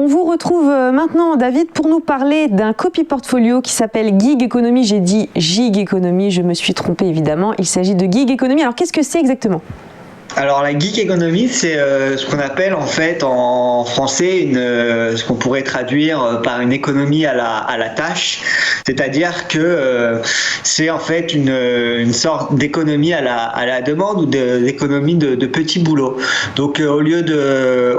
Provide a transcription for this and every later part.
On vous retrouve maintenant, David, pour nous parler d'un copy portfolio qui s'appelle Gig Economy. J'ai dit Gig Economy, je me suis trompée évidemment. Il s'agit de Gig Economy. Alors, qu'est-ce que c'est exactement ? Alors la gig economy, c'est ce qu'on appelle en fait en français ce qu'on pourrait traduire par une économie à la tâche, c'est-à-dire que c'est en fait une sorte d'économie à la demande ou d'économie de petits boulots. Donc au lieu de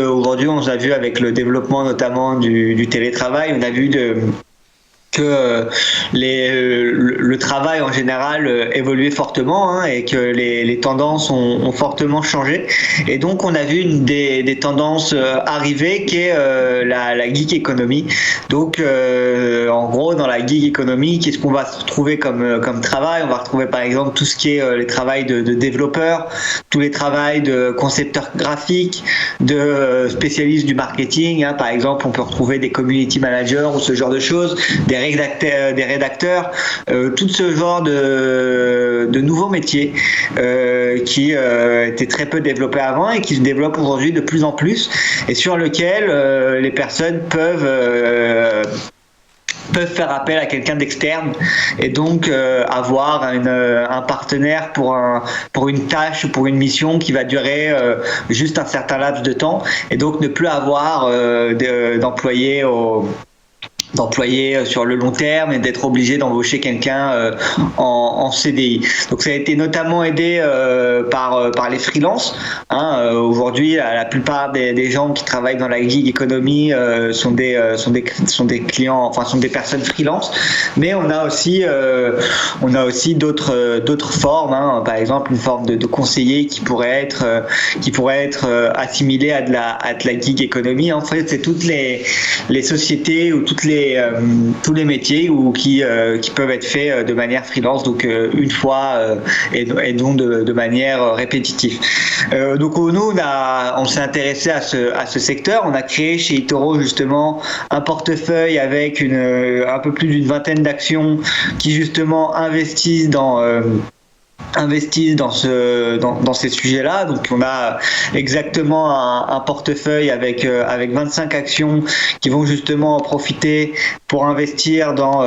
aujourd'hui, on a vu avec le développement notamment du télétravail, on a vu que le travail en général évoluait fortement et que les tendances ont fortement changé, et donc on a vu une des tendances arriver qui est la gig economy. Donc en gros, dans la gig economy, qu'est-ce qu'on va retrouver comme travail? On va retrouver par exemple tout ce qui est les travails de développeurs, tous les travails de concepteurs graphiques, de spécialistes du marketing, par exemple on peut retrouver des community managers ou ce genre de choses, des rédacteurs, tout ce genre de nouveaux métiers qui étaient très peu développés avant et qui se développent aujourd'hui de plus en plus, et sur lequel les personnes peuvent faire appel à quelqu'un d'externe, et donc avoir un partenaire pour une tâche ou pour une mission qui va durer juste un certain laps de temps, et donc ne plus avoir d'employés sur le long terme et d'être obligé d'embaucher quelqu'un en CDI. Donc ça a été notamment aidé par les freelances. Aujourd'hui, la plupart des gens qui travaillent dans la gig economy sont des clients, enfin sont des personnes freelance. Mais on a aussi d'autres formes. Par exemple, une forme de conseiller qui pourrait être assimilée à de la gig economy. En fait, c'est toutes les sociétés ou tous les métiers qui peuvent être faits de manière freelance, donc une fois et donc de manière répétitive. Donc nous on s'est intéressé à ce secteur. On a créé chez eToro justement un portefeuille avec un peu plus d'une vingtaine d'actions qui justement investissent dans ces sujets-là. Donc on a exactement un portefeuille avec 25 actions qui vont justement en profiter pour investir dans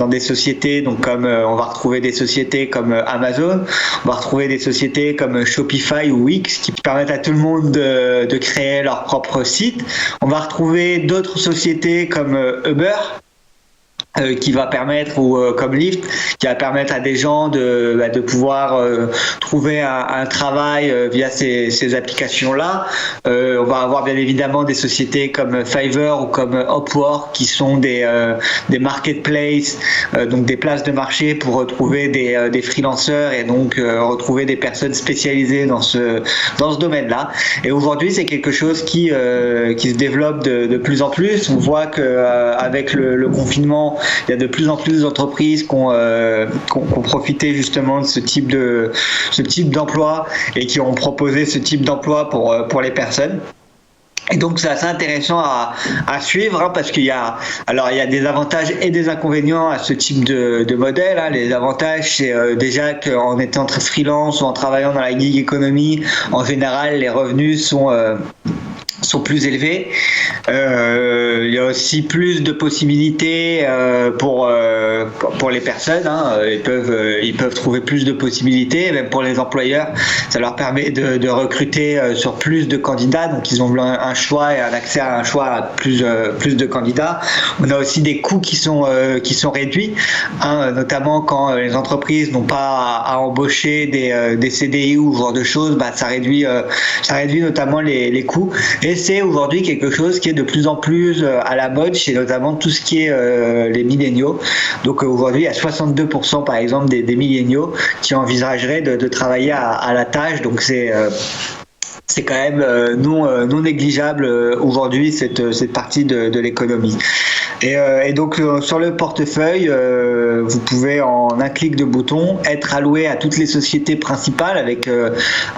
des sociétés. Donc comme on va retrouver des sociétés comme Amazon, on va retrouver des sociétés comme Shopify ou Wix qui permettent à tout le monde de créer leur propre site. On va retrouver d'autres sociétés comme Uber, qui va permettre, ou comme Lyft, qui va permettre à des gens de pouvoir trouver un travail via ces applications-là. On va avoir bien évidemment des sociétés comme Fiverr ou comme Upwork qui sont des marketplaces, donc des places de marché pour retrouver des freelanceurs et donc retrouver des personnes spécialisées dans ce domaine-là. Et aujourd'hui, c'est quelque chose qui se développe de plus en plus. On voit que avec le confinement, il y a de plus en plus d'entreprises qui ont profité justement de ce type d'emploi et qui ont proposé ce type d'emploi pour les personnes. Et donc c'est assez intéressant à suivre, parce qu'il y a des avantages et des inconvénients à ce type de modèle. Les avantages, c'est déjà qu'en étant très freelance ou en travaillant dans la gig economy, en général les revenus sont plus élevés. Il y a aussi plus de possibilités pour les personnes. Ils peuvent trouver plus de possibilités. Même pour les employeurs, ça leur permet de recruter sur plus de candidats. Donc ils ont un choix et un accès à un choix à plus de candidats. On a aussi des coûts qui sont réduits, notamment quand les entreprises n'ont pas à embaucher des CDI ou ce genre de choses. Ça réduit notamment les coûts. Et c'est aujourd'hui quelque chose qui est de plus en plus à la mode chez notamment tout ce qui est les milléniaux. Donc aujourd'hui, il y a 62% par exemple des milléniaux qui envisageraient de travailler à la tâche. Donc c'est quand même non négligeable aujourd'hui cette partie de l'économie. Et donc sur le portefeuille, vous pouvez en un clic de bouton être alloué à toutes les sociétés principales avec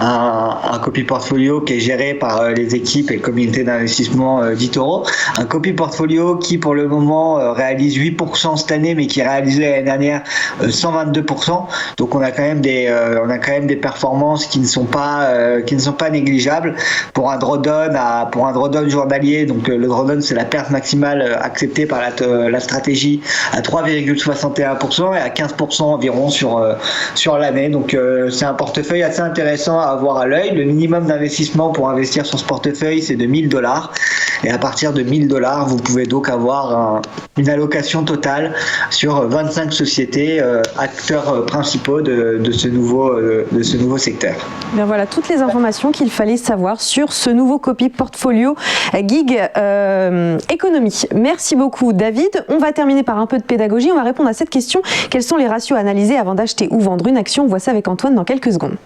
un copy portfolio qui est géré par les équipes et le comité d'investissement d'eToro. Un copy portfolio qui pour le moment réalise 8% cette année, mais qui réalisait l'année dernière 122%. Donc on a quand même des performances qui ne sont pas négligeables pour un drawdown journalier. Donc le drawdown, c'est la perte maximale acceptée par la stratégie à 3,61% et à 15% environ sur l'année. Donc c'est un portefeuille assez intéressant à avoir à l'œil. Le minimum d'investissement pour investir sur ce portefeuille, c'est de $1000. Et à partir de $1000, vous pouvez donc avoir une allocation totale sur 25 sociétés, acteurs principaux de ce nouveau secteur. Bien voilà toutes les informations qu'il fallait savoir sur ce nouveau copy portfolio Gig Economy. Merci beaucoup David. On va terminer par un peu de pédagogie. On va répondre à cette question. Quels sont les ratios à analyser avant d'acheter ou vendre une action? On voit ça avec Antoine dans quelques secondes.